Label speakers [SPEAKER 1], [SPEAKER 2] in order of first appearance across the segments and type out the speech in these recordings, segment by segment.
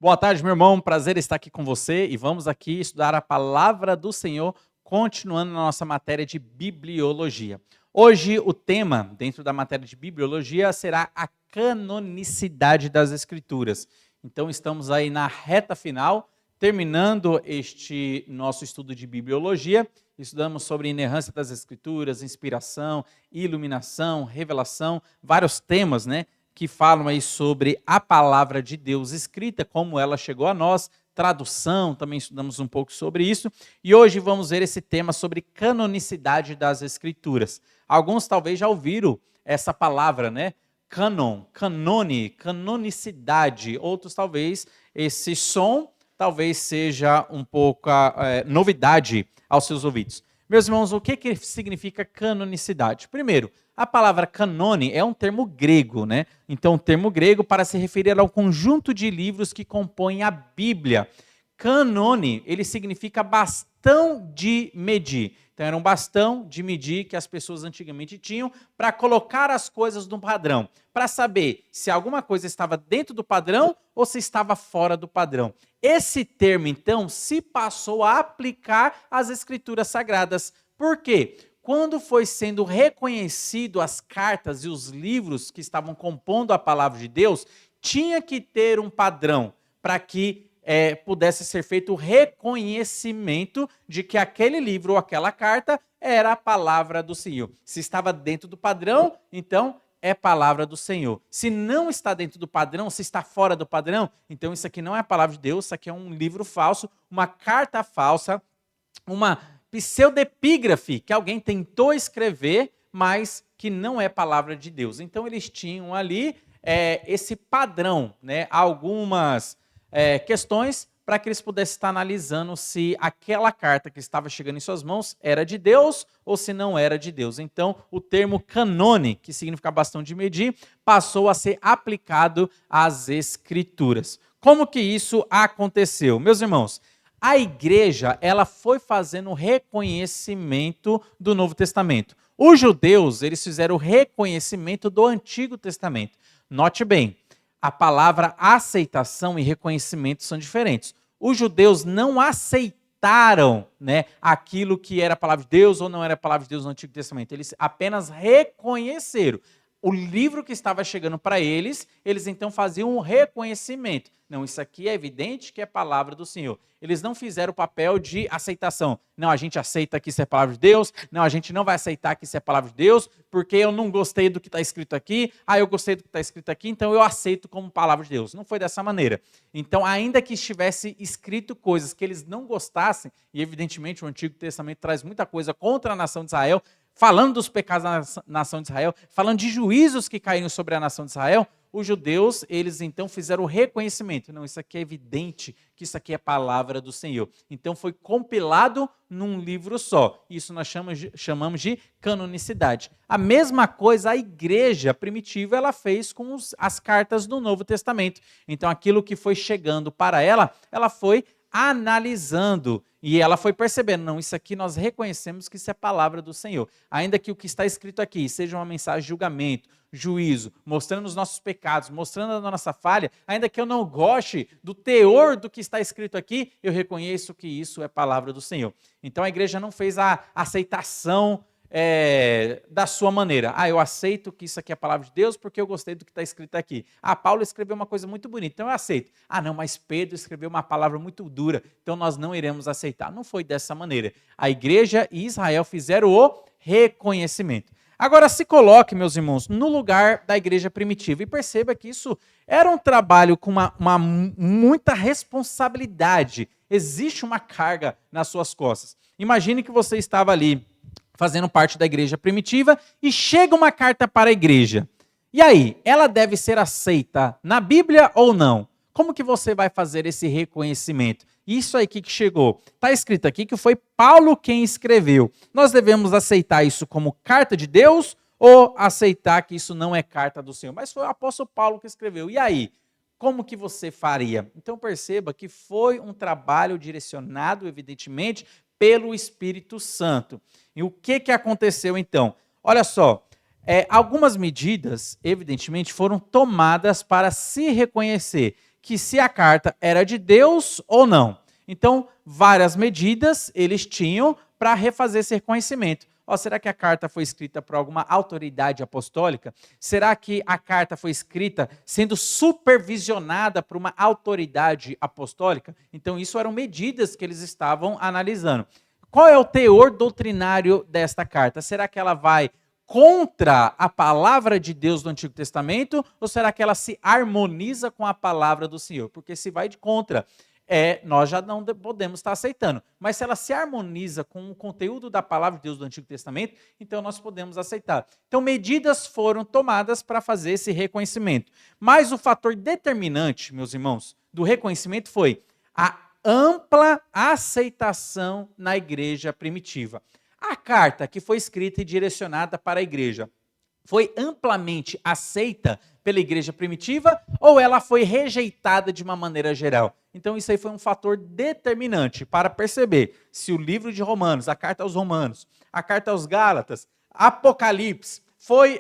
[SPEAKER 1] Boa tarde, meu irmão. Prazer estar aqui com você e vamos aqui estudar a palavra do Senhor, continuando na nossa matéria de bibliologia. Hoje, o tema dentro da matéria de bibliologia será a canonicidade das Escrituras. Então, estamos aí na reta final, terminando este nosso estudo de bibliologia. Estudamos sobre inerrância das Escrituras, inspiração, iluminação, revelação, vários temas, né? Que falam aí sobre a palavra de Deus escrita, como ela chegou a nós, tradução, também estudamos um pouco sobre isso, e hoje vamos ver esse tema sobre canonicidade das Escrituras. Alguns talvez já ouviram essa palavra, né? Canon, canone, canonicidade. Outros talvez esse som talvez seja um pouco novidade aos seus ouvidos. Meus irmãos, o que significa canonicidade? Primeiro, a palavra canone é um termo grego, né? Então, um termo grego para se referir ao conjunto de livros que compõem a Bíblia. Canone, ele significa bastão de medir. Então, era um bastão de medir que as pessoas antigamente tinham para colocar as coisas no padrão, para saber se alguma coisa estava dentro do padrão ou se estava fora do padrão. Esse termo, então, se passou a aplicar às Escrituras Sagradas. Por quê? Quando foi sendo reconhecido as cartas e os livros que estavam compondo a palavra de Deus, tinha que ter um padrão para que pudesse ser feito o reconhecimento de que aquele livro ou aquela carta era a palavra do Senhor. Se estava dentro do padrão, então é palavra do Senhor. Se não está dentro do padrão, se está fora do padrão, então isso aqui não é a palavra de Deus, isso aqui é um livro falso, uma carta falsa, uma pseudepígrafe que alguém tentou escrever, mas que não é palavra de Deus. Então eles tinham ali esse padrão, né? Algumas questões para que eles pudessem estar analisando se aquela carta que estava chegando em suas mãos era de Deus ou se não era de Deus. Então, o termo canone, que significa bastão de medir, passou a ser aplicado às Escrituras. Como que isso aconteceu? Meus irmãos, a igreja ela foi fazendo o reconhecimento do Novo Testamento. Os judeus eles fizeram o reconhecimento do Antigo Testamento. Note bem, a palavra aceitação e reconhecimento são diferentes. Os judeus não aceitaram, né, aquilo que era a palavra de Deus ou não era a palavra de Deus no Antigo Testamento. Eles apenas reconheceram o livro que estava chegando para eles, eles então faziam um reconhecimento. Não, isso aqui é evidente que é palavra do Senhor. Eles não fizeram o papel de aceitação. Não, a gente aceita que isso é palavra de Deus. Não, a gente não vai aceitar que isso é palavra de Deus, porque eu não gostei do que está escrito aqui. Ah, eu gostei do que está escrito aqui, então eu aceito como palavra de Deus. Não foi dessa maneira. Então, ainda que estivesse escrito coisas que eles não gostassem, e evidentemente o Antigo Testamento traz muita coisa contra a nação de Israel, falando dos pecados da nação de Israel, falando de juízos que caíram sobre a nação de Israel, os judeus, eles então fizeram o reconhecimento. Não, isso aqui é evidente que isso aqui é palavra do Senhor. Então foi compilado num livro só. Isso nós chamamos de canonicidade. A mesma coisa a igreja primitiva ela fez com as cartas do Novo Testamento. Então aquilo que foi chegando para ela, ela foi analisando e ela foi percebendo, não, isso aqui nós reconhecemos que isso é palavra do Senhor. Ainda que o que está escrito aqui seja uma mensagem de julgamento, juízo, mostrando os nossos pecados, mostrando a nossa falha, ainda que eu não goste do teor do que está escrito aqui, eu reconheço que isso é palavra do Senhor. Então a igreja não fez a aceitação da sua maneira. Ah, eu aceito que isso aqui é a palavra de Deus porque eu gostei do que está escrito aqui. Ah, Paulo escreveu uma coisa muito bonita, então eu aceito. Ah, não, mas Pedro escreveu uma palavra muito dura, então nós não iremos aceitar. Não foi dessa maneira. A igreja e Israel fizeram o reconhecimento. Agora se coloque, meus irmãos, no lugar da igreja primitiva e perceba que isso era um trabalho com muita responsabilidade. Existe uma carga nas suas costas. Imagine que você estava ali fazendo parte da igreja primitiva, e chega uma carta para a igreja. E aí, ela deve ser aceita na Bíblia ou não? Como que você vai fazer esse reconhecimento? Isso aí que chegou. Está escrito aqui que foi Paulo quem escreveu. Nós devemos aceitar isso como carta de Deus ou aceitar que isso não é carta do Senhor? Mas foi o apóstolo Paulo que escreveu. E aí? Como que você faria? Então perceba que foi um trabalho direcionado, evidentemente, pelo Espírito Santo. E o que aconteceu então? Olha só, algumas medidas, evidentemente, foram tomadas para se reconhecer que se a carta era de Deus ou não. Então, várias medidas eles tinham para refazer esse reconhecimento. Será que a carta foi escrita por alguma autoridade apostólica? Será que a carta foi escrita sendo supervisionada por uma autoridade apostólica? Então, isso eram medidas que eles estavam analisando. Qual é o teor doutrinário desta carta? Será que ela vai contra a palavra de Deus do Antigo Testamento ou será que ela se harmoniza com a palavra do Senhor? Porque se vai de contra, nós já não podemos estar aceitando. Mas se ela se harmoniza com o conteúdo da palavra de Deus do Antigo Testamento, então nós podemos aceitar. Então, medidas foram tomadas para fazer esse reconhecimento. Mas o fator determinante, meus irmãos, do reconhecimento foi a ampla aceitação na igreja primitiva. A carta que foi escrita e direcionada para a igreja foi amplamente aceita pela igreja primitiva ou ela foi rejeitada de uma maneira geral? Então isso aí foi um fator determinante para perceber se o livro de Romanos, a carta aos Romanos, a carta aos Gálatas, Apocalipse,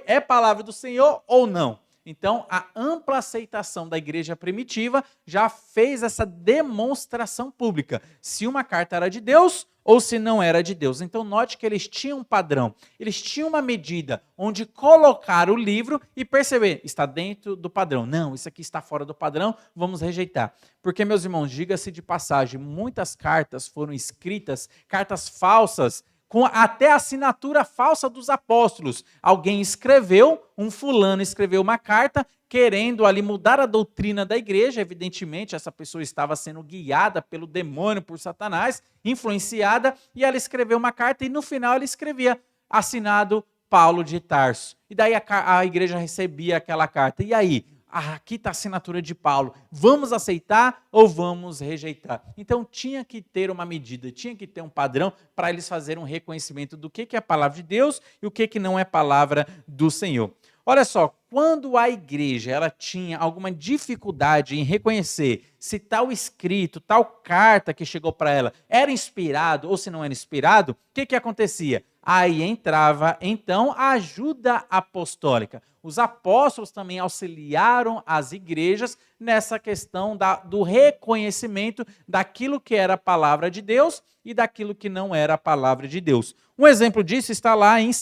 [SPEAKER 1] é palavra do Senhor ou não. Então a ampla aceitação da igreja primitiva já fez essa demonstração pública, se uma carta era de Deus ou se não era de Deus. Então note que eles tinham um padrão, eles tinham uma medida onde colocar o livro e perceber, está dentro do padrão. Não, isso aqui está fora do padrão, vamos rejeitar. Porque, meus irmãos, diga-se de passagem, muitas cartas foram escritas, cartas falsas, com até a assinatura falsa dos apóstolos. Alguém escreveu, um fulano escreveu uma carta, querendo ali mudar a doutrina da igreja. Evidentemente, essa pessoa estava sendo guiada pelo demônio, por Satanás, influenciada, e ela escreveu uma carta, e no final ela escrevia, assinado Paulo de Tarso. E daí a igreja recebia aquela carta. E aí? Aqui está a assinatura de Paulo, vamos aceitar ou vamos rejeitar? Então tinha que ter uma medida, tinha que ter um padrão para eles fazerem um reconhecimento do que é a palavra de Deus e o que não é palavra do Senhor. Olha só, quando a igreja ela tinha alguma dificuldade em reconhecer se tal escrito, tal carta que chegou para ela era inspirado ou se não era inspirado, o que acontecia? Aí entrava, então, a ajuda apostólica. Os apóstolos também auxiliaram as igrejas nessa questão do reconhecimento daquilo que era a palavra de Deus e daquilo que não era a palavra de Deus. Um exemplo disso está lá em 2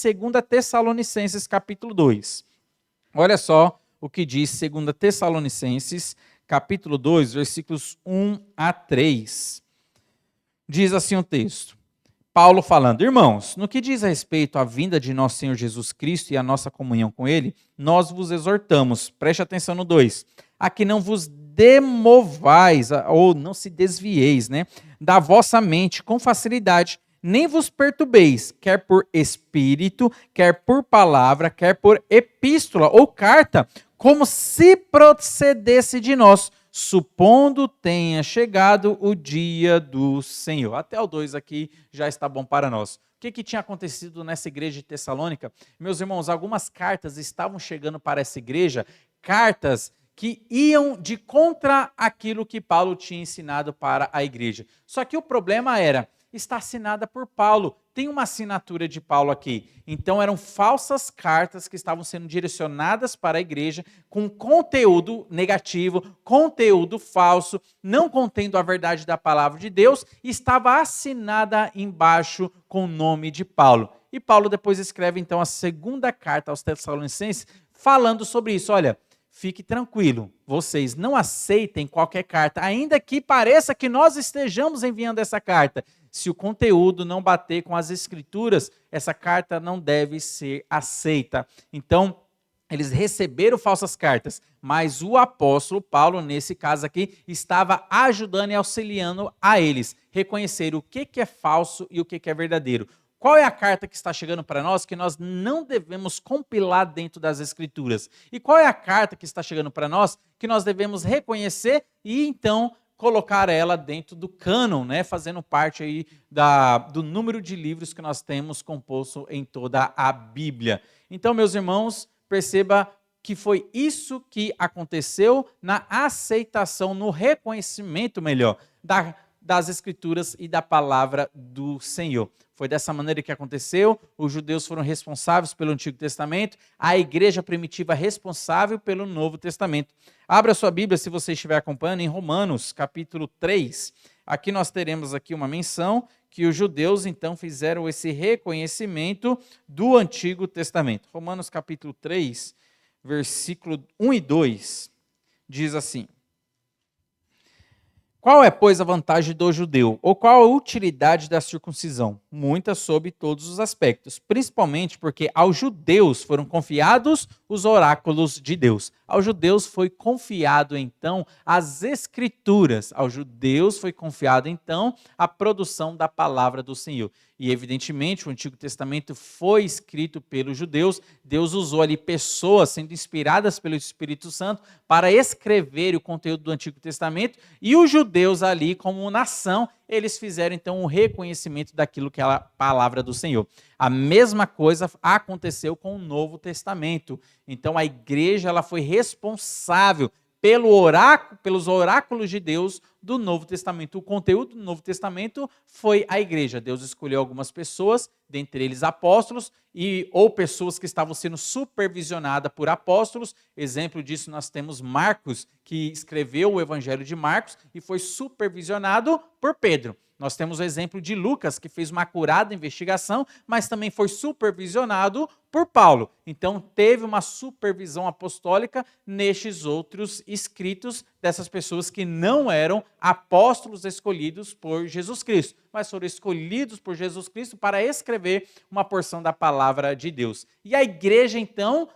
[SPEAKER 1] Tessalonicenses, capítulo 2. Olha só o que diz 2 Tessalonicenses, capítulo 2, versículos 1 a 3. Diz assim o texto. Paulo falando, irmãos, no que diz a respeito à vinda de nosso Senhor Jesus Cristo e à nossa comunhão com Ele, nós vos exortamos, preste atenção no 2, a que não vos demovais, ou não se desvieis, da vossa mente com facilidade, nem vos perturbeis, quer por espírito, quer por palavra, quer por epístola ou carta, como se procedesse de nós, supondo tenha chegado o dia do Senhor. Até o 2 aqui já está bom para nós. O que tinha acontecido nessa igreja de Tessalônica? Meus irmãos, algumas cartas estavam chegando para essa igreja, cartas que iam de contra aquilo que Paulo tinha ensinado para a igreja. Só que o problema está assinada por Paulo. Tem uma assinatura de Paulo aqui. Então eram falsas cartas que estavam sendo direcionadas para a igreja com conteúdo negativo, conteúdo falso, não contendo a verdade da palavra de Deus, e estava assinada embaixo com o nome de Paulo. E Paulo depois escreve então a segunda carta aos Tessalonicenses falando sobre isso. Olha, fique tranquilo, vocês não aceitem qualquer carta, ainda que pareça que nós estejamos enviando essa carta. Se o conteúdo não bater com as escrituras, essa carta não deve ser aceita. Então, eles receberam falsas cartas, mas o apóstolo Paulo, nesse caso aqui, estava ajudando e auxiliando a eles reconhecer o que é falso e o que é verdadeiro. Qual é a carta que está chegando para nós que nós não devemos compilar dentro das Escrituras? E qual é a carta que está chegando para nós que nós devemos reconhecer e então colocar ela dentro do cânon, fazendo parte aí do número de livros que nós temos composto em toda a Bíblia. Então, meus irmãos, perceba que foi isso que aconteceu na aceitação, no reconhecimento melhor, das Escrituras e da palavra do Senhor. Foi dessa maneira que aconteceu, os judeus foram responsáveis pelo Antigo Testamento, a igreja primitiva responsável pelo Novo Testamento. Abra sua Bíblia, se você estiver acompanhando, em Romanos, capítulo 3. Aqui nós teremos aqui uma menção que os judeus, então, fizeram esse reconhecimento do Antigo Testamento. Romanos, capítulo 3, versículo 1 e 2, diz assim: qual é, pois, a vantagem do judeu? Ou qual a utilidade da circuncisão? Muita sob todos os aspectos, principalmente porque aos judeus foram confiados os oráculos de Deus. Aos judeus foi confiado, então, as escrituras. Aos judeus foi confiado, então, a produção da palavra do Senhor. E, evidentemente, o Antigo Testamento foi escrito pelos judeus. Deus usou ali pessoas sendo inspiradas pelo Espírito Santo para escrever o conteúdo do Antigo Testamento. E os judeus ali, como nação, eles fizeram então um reconhecimento daquilo que é a palavra do Senhor. A mesma coisa aconteceu com o Novo Testamento. Então a igreja ela foi responsável pelos oráculos de Deus do Novo Testamento. O conteúdo do Novo Testamento foi a igreja. Deus escolheu algumas pessoas, dentre eles apóstolos, ou pessoas que estavam sendo supervisionadas por apóstolos. Exemplo disso nós temos Marcos, que escreveu o Evangelho de Marcos e foi supervisionado por Pedro. Nós temos o exemplo de Lucas, que fez uma acurada investigação, mas também foi supervisionado por Paulo. Então, teve uma supervisão apostólica nestes outros escritos dessas pessoas que não eram apóstolos escolhidos por Jesus Cristo, mas foram escolhidos por Jesus Cristo para escrever uma porção da palavra de Deus. E a igreja, então,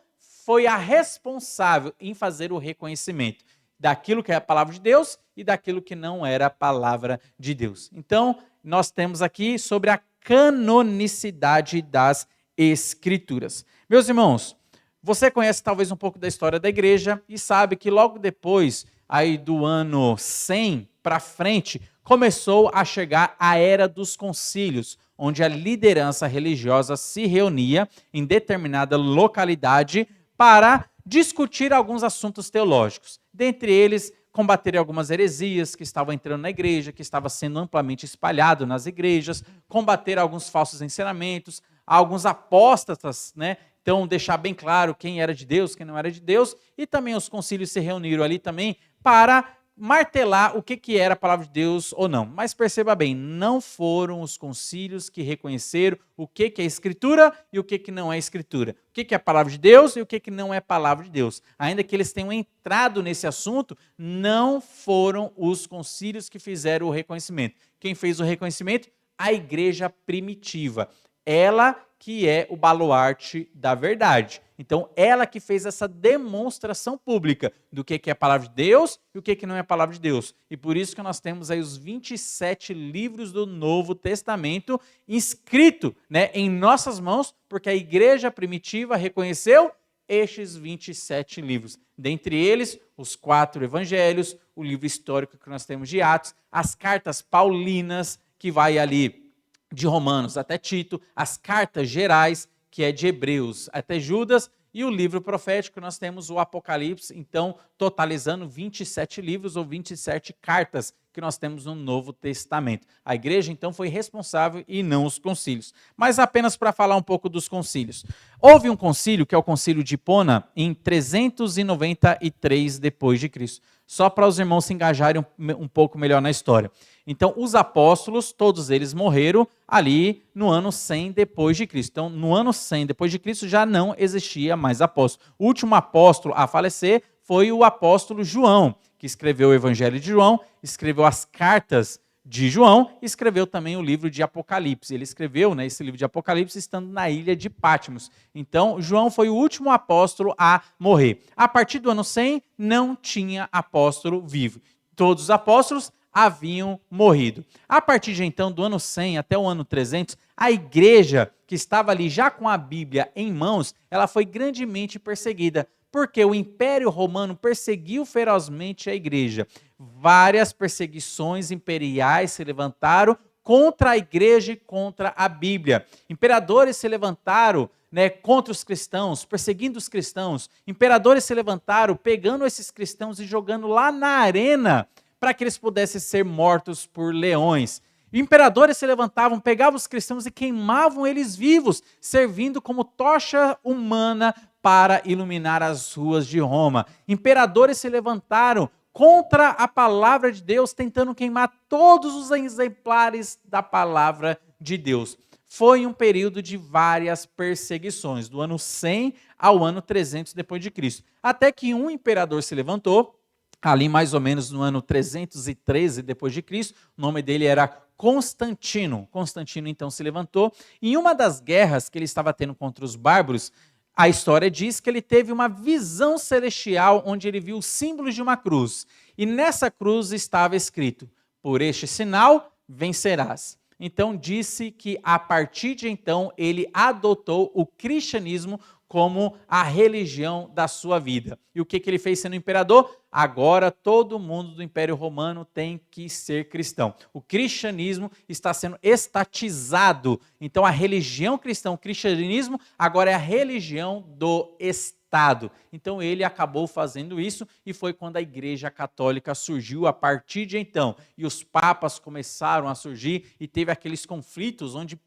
[SPEAKER 1] foi a responsável em fazer o reconhecimento daquilo que é a palavra de Deus e daquilo que não era a palavra de Deus. Então, nós temos aqui sobre a canonicidade das Escrituras. Meus irmãos, você conhece talvez um pouco da história da igreja e sabe que logo depois, aí do ano 100 para frente, começou a chegar a era dos concílios, onde a liderança religiosa se reunia em determinada localidade para discutir alguns assuntos teológicos. Dentre eles, combater algumas heresias que estavam entrando na igreja, que estava sendo amplamente espalhado nas igrejas, combater alguns falsos ensinamentos, alguns apóstatas, né? Então, deixar bem claro quem era de Deus, quem não era de Deus, e também os concílios se reuniram ali também para martelar o que era a palavra de Deus ou não. Mas perceba bem, não foram os concílios que reconheceram o que é Escritura e o que não é Escritura. O que é a palavra de Deus e o que não é palavra de Deus. Ainda que eles tenham entrado nesse assunto, não foram os concílios que fizeram o reconhecimento. Quem fez o reconhecimento? A igreja primitiva. Ela que é o baluarte da verdade. Então, ela que fez essa demonstração pública do que é a palavra de Deus e o que não é a palavra de Deus. E por isso que nós temos aí os 27 livros do Novo Testamento inscrito, né, em nossas mãos, porque a igreja primitiva reconheceu estes 27 livros. Dentre eles, os 4 evangelhos, o livro histórico que nós temos de Atos, as cartas paulinas, que vai ali de Romanos até Tito, as cartas gerais, que é de Hebreus até Judas, e o livro profético, nós temos o Apocalipse, então, totalizando 27 livros ou 27 cartas que nós temos no Novo Testamento. A igreja, então, foi responsável e não os concílios. Mas apenas para falar um pouco dos concílios. Houve um concílio, que é o concílio de Hipona, em 393 depois de Cristo. Só para os irmãos se engajarem um pouco melhor na história. Então, os apóstolos, todos eles morreram ali no ano 100 depois de Cristo. Então, no ano 100 depois de Cristo já não existia mais apóstolo. O último apóstolo a falecer foi o apóstolo João, que escreveu o Evangelho de João, escreveu as cartas de João, e escreveu também o livro de Apocalipse. Ele escreveu, né, esse livro de Apocalipse estando na ilha de Patmos. Então, João foi o último apóstolo a morrer. A partir do ano 100, não tinha apóstolo vivo. Todos os apóstolos haviam morrido. A partir de então, do ano 100 até o ano 300, a igreja que estava ali já com a Bíblia em mãos, ela foi grandemente perseguida, porque o Império Romano perseguiu ferozmente a igreja. Várias perseguições imperiais se levantaram contra a igreja e contra a Bíblia. Imperadores se levantaram, né, contra os cristãos, perseguindo os cristãos. Imperadores se levantaram, pegando esses cristãos e jogando lá na arena para que eles pudessem ser mortos por leões. Imperadores se levantavam, pegavam os cristãos e queimavam eles vivos, servindo como tocha humana para iluminar as ruas de Roma. Imperadores se levantaram contra a palavra de Deus, tentando queimar todos os exemplares da palavra de Deus. Foi um período de várias perseguições, do ano 100 ao ano 300 depois de Cristo. Até que um imperador se levantou, ali mais ou menos no ano 313 depois de Cristo, o nome dele era Constantino. Constantino então se levantou, e em uma das guerras que ele estava tendo contra os bárbaros, a história diz que ele teve uma visão celestial onde ele viu os símbolos de uma cruz. E nessa cruz estava escrito: por este sinal vencerás. Então disse que a partir de então ele adotou o cristianismo como a religião da sua vida. E o que ele fez sendo imperador? Agora todo mundo do Império Romano tem que ser cristão. O cristianismo está sendo estatizado. Então a religião cristã, o cristianismo, agora é a religião do Estado. Então ele acabou fazendo isso, e foi quando a Igreja Católica surgiu a partir de então. E os papas começaram a surgir, e teve aqueles conflitos onde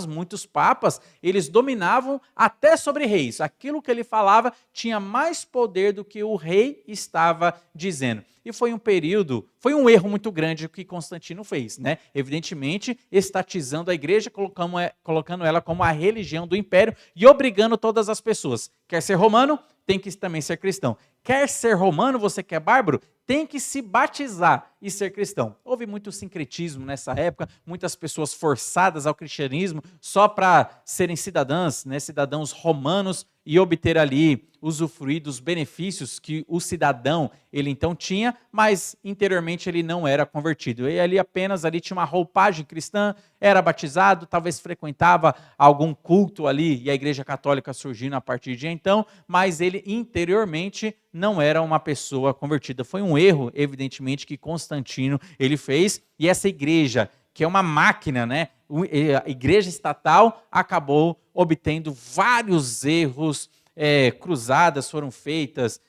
[SPEAKER 1] muitos papas, eles dominavam até sobre reis. Aquilo que ele falava tinha mais poder do que o rei estava dizendo. E foi um erro muito grande o que Constantino fez, né? Evidentemente, estatizando a igreja, colocando ela como a religião do império e obrigando todas as pessoas. Quer ser romano? Tem que também ser cristão. Quer ser romano, você que é bárbaro? Tem que se batizar e ser cristão. Houve muito sincretismo nessa época, muitas pessoas forçadas ao cristianismo só para serem cidadãos romanos, e obter ali, usufruir dos benefícios que o cidadão ele então tinha, mas interiormente ele não era convertido. E ali apenas tinha uma roupagem cristã, era batizado, talvez frequentava algum culto ali, e a Igreja Católica surgindo a partir de então, mas ele interiormente não era uma pessoa convertida. Foi um erro, evidentemente, que Constantino ele fez, e essa igreja, que é uma máquina, né? A igreja estatal acabou obtendo vários erros, cruzadas foram feitas,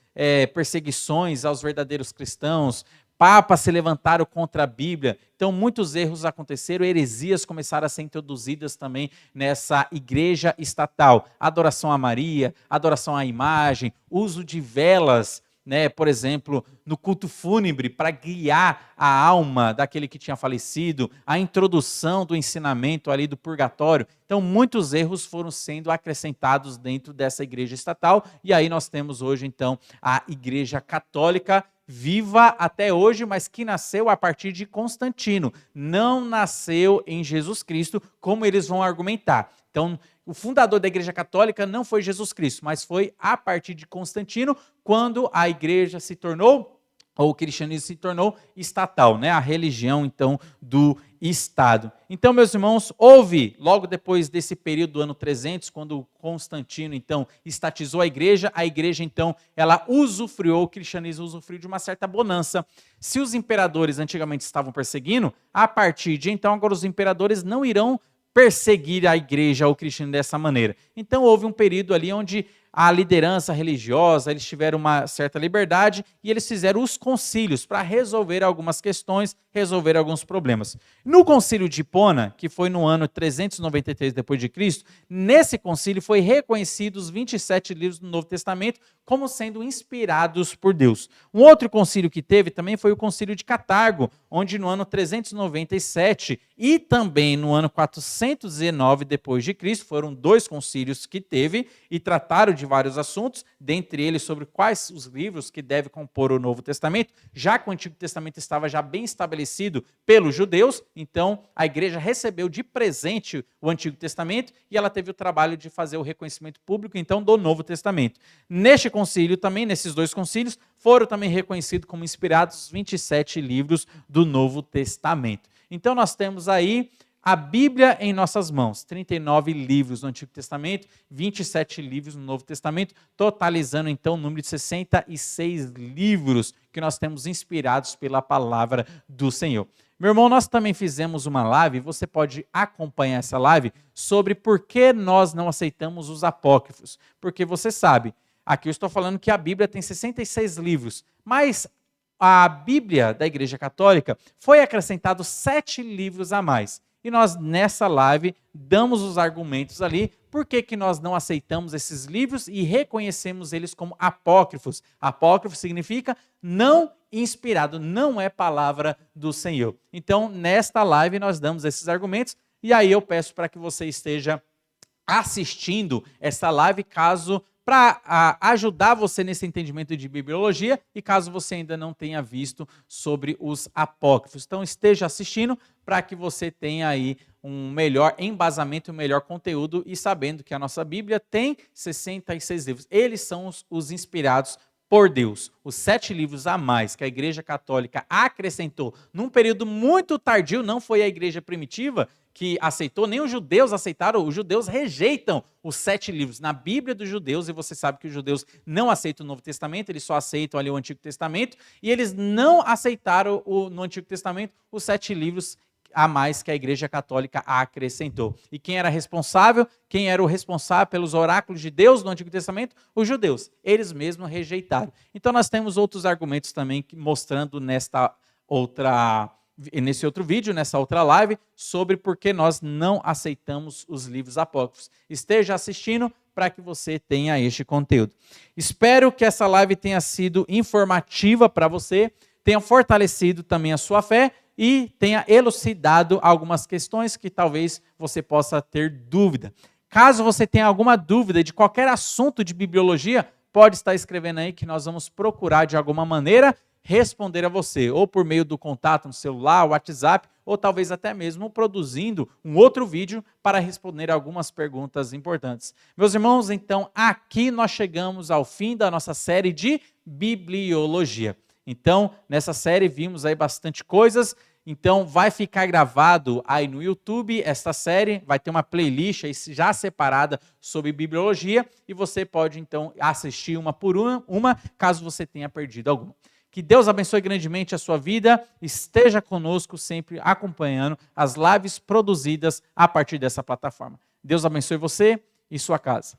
[SPEAKER 1] perseguições aos verdadeiros cristãos, papas se levantaram contra a Bíblia. Então muitos erros aconteceram, heresias começaram a ser introduzidas também nessa igreja estatal. Adoração a Maria, adoração à imagem, uso de velas, né, por exemplo, no culto fúnebre, para guiar a alma daquele que tinha falecido, a introdução do ensinamento ali do purgatório. Então, muitos erros foram sendo acrescentados dentro dessa igreja estatal, e aí nós temos hoje, então, a Igreja Católica, viva até hoje, mas que nasceu a partir de Constantino, não nasceu em Jesus Cristo, como eles vão argumentar. Então, o fundador da Igreja Católica não foi Jesus Cristo, mas foi a partir de Constantino, quando a igreja se tornou, ou o cristianismo se tornou estatal, né? A religião, então, do Estado. Então, meus irmãos, houve, logo depois desse período do ano 300, quando Constantino, então, estatizou a igreja, então, ela usufruiu, o cristianismo usufruiu de uma certa bonança. Se os imperadores antigamente estavam perseguindo, a partir de então, agora os imperadores não irão perseguir a igreja ou o cristianismo dessa maneira. Então houve um período ali onde a liderança religiosa, eles tiveram uma certa liberdade, e eles fizeram os concílios para resolver algumas questões, resolver alguns problemas. No concílio de Hipona, que foi no ano 393 depois de Cristo, nesse concílio foi reconhecido os 27 livros do Novo Testamento como sendo inspirados por Deus. Um outro concílio que teve também foi o concílio de Catargo, onde no ano 397 e também no ano 409 depois de Cristo, foram dois concílios que teve e trataram de vários assuntos, dentre eles sobre quais os livros que devem compor o Novo Testamento, já que o Antigo Testamento estava já bem estabelecido pelos judeus, então a igreja recebeu de presente o Antigo Testamento, e ela teve o trabalho de fazer o reconhecimento público então do Novo Testamento. Neste concílio também, nesses dois concílios, foram também reconhecidos como inspirados os 27 livros do Novo Testamento. Então nós temos aí a Bíblia em nossas mãos, 39 livros no Antigo Testamento, 27 livros no Novo Testamento, totalizando então o número de 66 livros que nós temos inspirados pela palavra do Senhor. Meu irmão, nós também fizemos uma live, você pode acompanhar essa live, sobre por que nós não aceitamos os apócrifos. Porque você sabe, aqui eu estou falando que a Bíblia tem 66 livros, mas a Bíblia da Igreja Católica foi acrescentado 7 livros a mais. E nós, nessa live, damos os argumentos ali, por que nós não aceitamos esses livros e reconhecemos eles como apócrifos. Apócrifo significa não inspirado, não é palavra do Senhor. Então, nesta live, nós damos esses argumentos, e aí eu peço para que você esteja assistindo essa live, para ajudar você nesse entendimento de bibliologia, e caso você ainda não tenha visto sobre os apócrifos. Então esteja assistindo para que você tenha aí um melhor embasamento, um melhor conteúdo, e sabendo que a nossa Bíblia tem 66 livros. Eles são os inspirados por Deus. Os 7 livros a mais que a Igreja Católica acrescentou num período muito tardio, não foi a Igreja primitiva que aceitou, nem os judeus aceitaram, os judeus rejeitam os 7 livros. Na Bíblia dos judeus, e você sabe que os judeus não aceitam o Novo Testamento, eles só aceitam ali o Antigo Testamento, e eles não aceitaram no Antigo Testamento os 7 livros a mais que a Igreja Católica acrescentou. E quem era responsável? Quem era o responsável pelos oráculos de Deus no Antigo Testamento? Os judeus. Eles mesmos rejeitaram. Então nós temos outros argumentos também mostrando nesse outro vídeo, nessa outra live, sobre por que nós não aceitamos os livros apócrifos. Esteja assistindo para que você tenha este conteúdo. Espero que essa live tenha sido informativa para você, tenha fortalecido também a sua fé e tenha elucidado algumas questões que talvez você possa ter dúvida. Caso você tenha alguma dúvida de qualquer assunto de bibliologia, pode estar escrevendo aí que nós vamos procurar de alguma maneira responder a você, ou por meio do contato no celular, WhatsApp, ou talvez até mesmo produzindo um outro vídeo para responder algumas perguntas importantes. Meus irmãos, então aqui nós chegamos ao fim da nossa série de bibliologia. Então, nessa série vimos aí bastante coisas, então vai ficar gravado aí no YouTube esta série, vai ter uma playlist aí já separada sobre bibliologia, e você pode então assistir uma por uma, caso você tenha perdido alguma. Que Deus abençoe grandemente a sua vida, esteja conosco sempre acompanhando as lives produzidas a partir dessa plataforma. Deus abençoe você e sua casa.